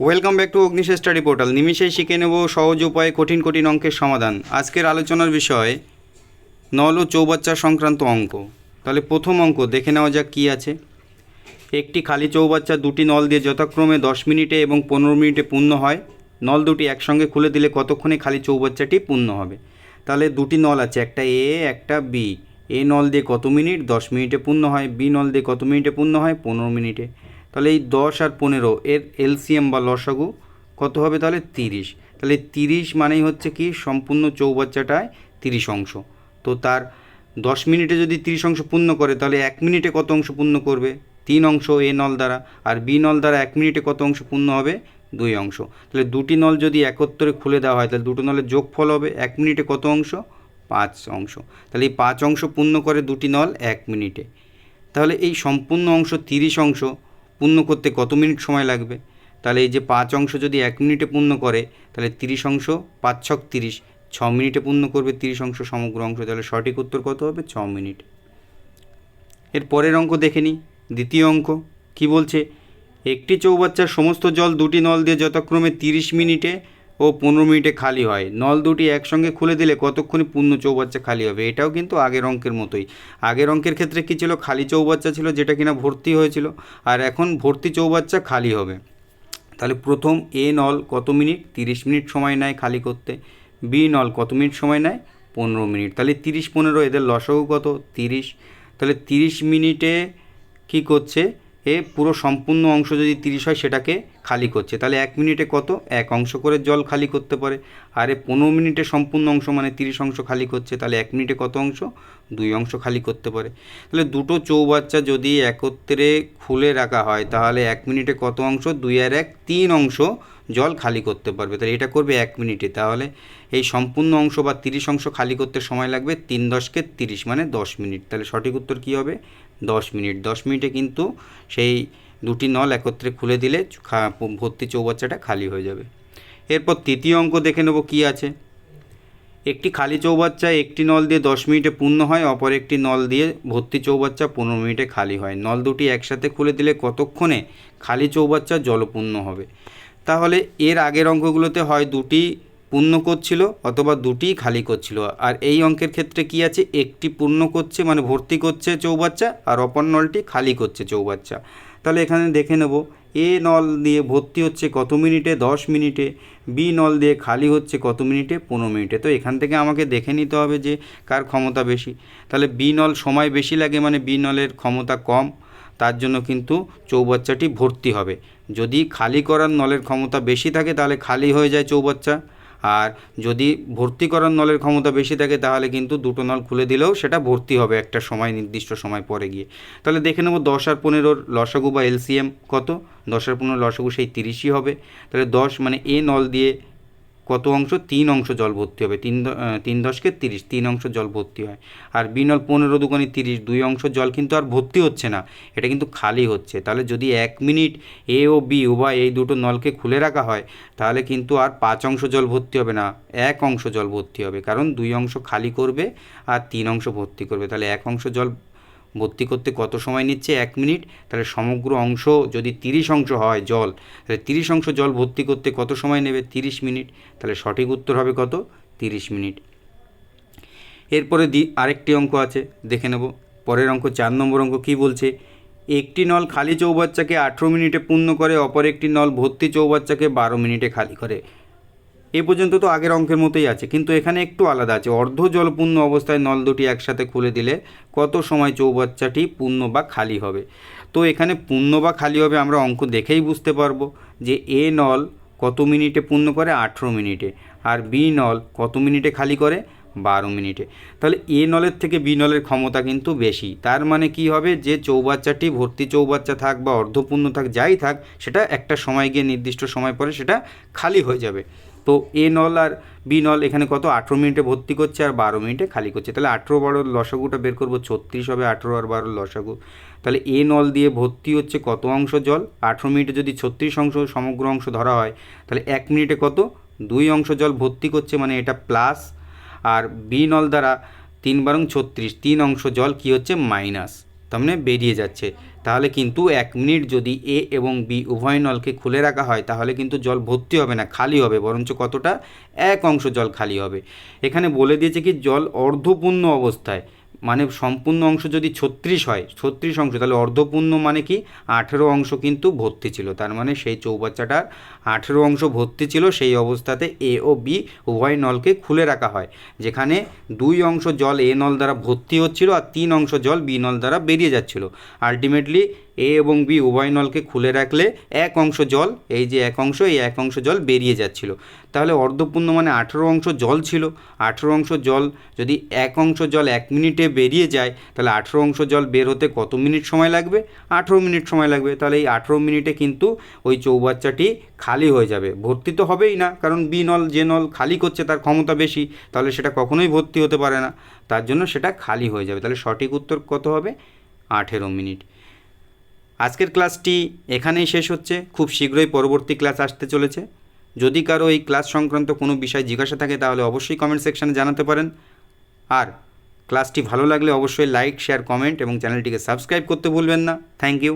Welcome back to Agnish study portal. নিমিষেই শিখে নেব সহজ উপায়ে কঠিন কঠিন অঙ্কের সমাধান। আজকের আলোচনার বিষয় নল ও চৌবাচ্চা সংক্রান্ত অঙ্ক। তাহলে প্রথম অঙ্ক দেখে নেওয়া যাক কী আছে। একটি খালি চৌবাচ্চা দুটি নল দিয়ে যথাক্রমে 10 মিনিটে এবং 15 মিনিটে পূর্ণ হয়। নল দুটি একসঙ্গে খুলে দিলে কতক্ষণে খালি চৌবাচ্চাটি পূর্ণ হবে। তাহলে দুটি নল আছে, একটা এ একটা বি। এ নল দিয়ে কত মিনিট? 10 মিনিটে পূর্ণ হয়। বি নল দিয়ে কত মিনিটে পূর্ণ হয়? 15 মিনিটে। তাহলে এই 10 আর 15 এর এলসিএম বা লসাগু কত হবে? তাহলে 30। তাহলে 30 মানেই হচ্ছে কি সম্পূর্ণ চৌবাচ্চাটায় 30 অংশ। তো তার 10 মিনিটে যদি 30 অংশ পূর্ণ করে তাহলে 1 মিনিটে কত অংশ পূর্ণ করবে? 3 অংশ এ নল দ্বারা। আর বি নল দ্বারা 1 মিনিটে কত অংশ পূর্ণ হবে? 2 অংশ। তাহলে দুটি নল যদি একত্রে খুলে দেওয়া হয় তাহলে দুটো নলের যোগফল হবে 1 মিনিটে কত অংশ? 5 অংশ। তাহলে এই 5 অংশ পূর্ণ করে দুটি নল 1 মিনিটে। তাহলে এই সম্পূর্ণ অংশ 30 অংশ পূর্ণ করতে কত মিনিট সময় লাগবে? তাহলে এই যে 5 অংশ যদি 1 মিনিটে পূর্ণ করে তাহলে 30 অংশ 5 ছক 30, 6 মিনিটে পূর্ণ করবে 30 অংশ সমগ্র অংশ। তাহলে সঠিক উত্তর কত হবে? 6 মিনিট। এর পরের অঙ্ক দেখে নিই। দ্বিতীয় অঙ্ক কি বলছে? একটি চৌবাচ্চার সমস্ত জল দুটি নল দিয়ে যথাক্রমে 30 মিনিটে ও 15 মিনিটে খালি হয়। নল দুটি একসঙ্গে খুলে দিলে কতক্ষণে পূর্ণ চৌবাচ্চা খালি হবে? এটাও কিন্তু আগের অঙ্কের মতোই। আগের অঙ্কের ক্ষেত্রে কী ছিল? খালি চৌবাচ্চা ছিল যেটা কিনা ভর্তি হয়েছিল, আর এখন ভর্তি চৌবাচ্চা খালি হবে। তাহলে প্রথম এ নল কত মিনিট? 30 মিনিট সময় নেয় খালি করতে। বি নল কত মিনিট সময় নেয়? 15 মিনিট। তাহলে 30 15 এদের লসাগু কত? 30। তাহলে 30 মিনিটে কি করছে? এ পুরো সম্পূর্ণ অংশ যদি 30 হয় সেটাকে খালি করছে। তাহলে 1 মিনিটে কত? 1 অংশ করে জল খালি করতে পারে। আর এ 15 মিনিটে সম্পূর্ণ অংশ মানে 30 অংশ খালি করছে। তাহলে 1 মিনিটে কত অংশ? 2 অংশ খালি করতে পারে। তাহলে দুটো চৌবাচ্চা যদি একত্রে খুলে রাখা হয় তাহলে 1 মিনিটে কত অংশ? 2 আর 1 3 অংশ জল খালি করতে পারবে। তাহলে এটা করবে 1 মিনিটে। তাহলে এই সম্পূর্ণ অংশ বা 30 অংশ খালি করতে সময় লাগবে 3 10 30 মানে 10 মিনিট। তাহলে সঠিক উত্তর কী হবে? 10 মিনিট। 10 মিনিটে কিন্তু সেই দুটি নল একত্রে খুলে দিলে ভর্তি চৌবাচ্চাটা খালি হয়ে যাবে। এরপর তৃতীয় অঙ্ক দেখে নেব কী আছে। একটি খালি চৌবাচ্চা একটি নল দিয়ে 10 মিনিটে পূর্ণ হয়, অপর একটি নল দিয়ে ভর্তি চৌবাচ্চা 15 মিনিটে খালি হয়। নল দুটি একসাথে খুলে দিলে কতক্ষণে খালি চৌবাচ্চা জলপূর্ণ হবে? তাহলে এর আগের অঙ্কগুলোতে হয় দুটি পূর্ণ করছিল অথবা দুটিই খালি করছিল। আর এই অঙ্কের ক্ষেত্রে কি আছে? একটি পূর্ণ করছে মানে ভর্তি করছে চৌবাচ্চা, আর অপর নলটি খালি করছে চৌবাচ্চা। তাহলে এখানে দেখে নেব এ নল দিয়ে ভর্তি হচ্ছে কত মিনিটে? 10 মিনিটে। বি নল দিয়ে খালি হচ্ছে কত মিনিটে? 15 মিনিটে। তো এখান থেকে আমাকে দেখে নিতে হবে যে কার ক্ষমতা বেশি। তাহলে বি নল সময় বেশি লাগে মানে বি নলের ক্ষমতা কম, তার জন্য কিন্তু চৌবাচ্চাটি ভর্তি হবে। যদি খালি করার নলের ক্ষমতা বেশি থাকে তাহলে খালি হয়ে যায় চৌবাচ্চা, আর যদি ভর্তি করার নলের ক্ষমতা বেশি থাকে তাহলে কিন্তু দুটো নল খুলে দিলেও সেটা ভর্তি হবে একটা সময়, নির্দিষ্ট সময় পরে গিয়ে। তাহলে দেখে নেব 10 আর 15 লসাগু বা এলসিএম কত? 10 আর 15 লসাগু সেই 30ই হবে। তাহলে 10 মানে এ নল দিয়ে কত অংশ? 3 অংশ জল ভর্তি হবে। 3 10 30, 3 অংশ জল ভর্তি হয়। আর বি নল 15 দুগুণে 30, 2 অংশ জল কিন্তু আর ভর্তি হচ্ছে না, এটা কিন্তু খালি হচ্ছে। তাহলে যদি 1 মিনিট এ ও বি উভয় এই দুটো নলকে খুলে রাখা হয় তাহলে কিন্তু আর 5 অংশ জল ভর্তি হবে না, 1 অংশ জল ভর্তি হবে। কারণ 2 অংশ খালি করবে আর 3 অংশ ভর্তি করবে। তাহলে 1 অংশ জল ভর্তি করতে কত সময় নিচ্ছে? 1 মিনিট। তাহলে সমগ্র অংশ যদি 30 অংশ হয় জল, তাহলে 30 অংশ জল ভর্তি করতে কত সময় নেবে? 30 মিনিট। তাহলে সঠিক উত্তর হবে কত? 30 মিনিট। এরপরে আরেকটি অঙ্ক আছে, দেখে নেব। পরের অঙ্ক 4 নম্বর অঙ্ক কী বলছে? একটি নল খালি চৌবাচ্চাকে 18 মিনিটে পূর্ণ করে, অপর একটি নল ভর্তি চৌবাচ্চাকে 12 মিনিটে খালি করে। এ পর্যন্ত তো আগের অঙ্কের মতোই আছে, কিন্তু এখানে একটু আলাদা আছে। অর্ধ জলপূর্ণ অবস্থায় নল দুটি একসাথে খুলে দিলে কত সময় চৌবাচ্চাটি পূর্ণ বা খালি হবে? তো এখানে পূর্ণ বা খালি হবে আমরা অঙ্ক দেখেই বুঝতে পারবো যে এ নল কত মিনিটে পূর্ণ করে? 18 মিনিটে। আর বি নল কত মিনিটে খালি করে? 12 মিনিটে। তাহলে এ নলের থেকে বি নলের ক্ষমতা কিন্তু বেশি। তার মানে কি হবে? যে চৌবাচ্চাটি ভর্তি চৌবাচ্চা থাক বা অর্ধপূর্ণ থাক, যাই থাক, সেটা একটা সময় গিয়ে নির্দিষ্ট সময় পরে সেটা খালি হয়ে যাবে। তো এ নল আর বি নল এখানে কত? 18 মিনিটে ভর্তি করছে আর 12 মিনিটে খালি করছে। তাহলে 18 12 লসাগুটা বের করবো, 36 হবে 18 আর 12 লসাগু। তাহলে এ নল দিয়ে ভর্তি হচ্ছে কত অংশ জল? 18 মিনিটে যদি 36 অংশ সমগ্র অংশ ধরা হয় তাহলে 1 মিনিটে কত? 2 অংশ জল ভর্তি করছে মানে এটা প্লাস। আর বি নল দ্বারা 3 বারং 36, 3 অংশ জল কি হচ্ছে? মাইনাস। তার মানে বেরিয়ে যাচ্ছে। তাহলে কিন্তু 1 মিনিট যদি এ এবং বি উভয় নলকে খুলে রাখা হয় তাহলে কিন্তু জল ভর্তি হবে না, খালি হবে, বরঞ্চ কতটা 1 অংশ জল খালি হবে। এখানে বলে দিয়েছে কি জল অর্ধপূর্ণ অবস্থায়, মানে সম্পূর্ণ অংশ যদি 36 হয়, 36 অংশ, তাহলে অর্ধপূর্ণ মানে কি 18 অংশ কিন্তু ভর্তি ছিল। তার মানে সেই চৌবাচ্চাটার 18 অংশ ভর্তি ছিল। সেই অবস্থাতে এ ও বি উভয় নলকে খুলে রাখা হয়, যেখানে 2 অংশ জল এ নল দ্বারা ভর্তি হচ্ছিল আর 3 অংশ জল বি নল দ্বারা বেরিয়ে যাচ্ছিল। আলটিমেটলি এ এবং বি উভয় নলকে খুলে রাখলে 1 অংশ জল, এই যে 1 অংশ, এই 1 অংশ জল বেরিয়ে যাচ্ছিল। তাহলে অর্ধপূর্ণ মানে 18 অংশ জল ছিল। 18 অংশ জল যদি 1 অংশ জল 1 মিনিটে বেরিয়ে যায়, তাহলে 18 অংশ জল বের হতে কত মিনিট সময় লাগবে? 18 মিনিট সময় লাগবে। তাহলে এই 18 মিনিটে কিন্তু ওই চৌবাচ্চাটি খালি হয়ে যাবে। ভর্তি তো হবেই না, কারণ বি নল যে নল খালি করছে তার ক্ষমতা বেশি, তাহলে সেটা কখনোই ভর্তি হতে পারে না, তার জন্য সেটা খালি হয়ে যাবে। তাহলে সঠিক উত্তর কত হবে? 18 মিনিট। আজকের ক্লাসটি এখানেই শেষ হচ্ছে। খুব শীঘ্রই পরবর্তী ক্লাস আসতে চলেছে। যদি কারো এই ক্লাস সংক্রান্ত কোনো বিষয় জিজ্ঞাসা থাকে তাহলে অবশ্যই কমেন্ট সেকশানে জানাতে পারেন। আর ক্লাসটি ভালো লাগলে অবশ্যই লাইক, শেয়ার, কমেন্ট এবং চ্যানেলটিকে সাবস্ক্রাইব করতে ভুলবেন না। Thank you.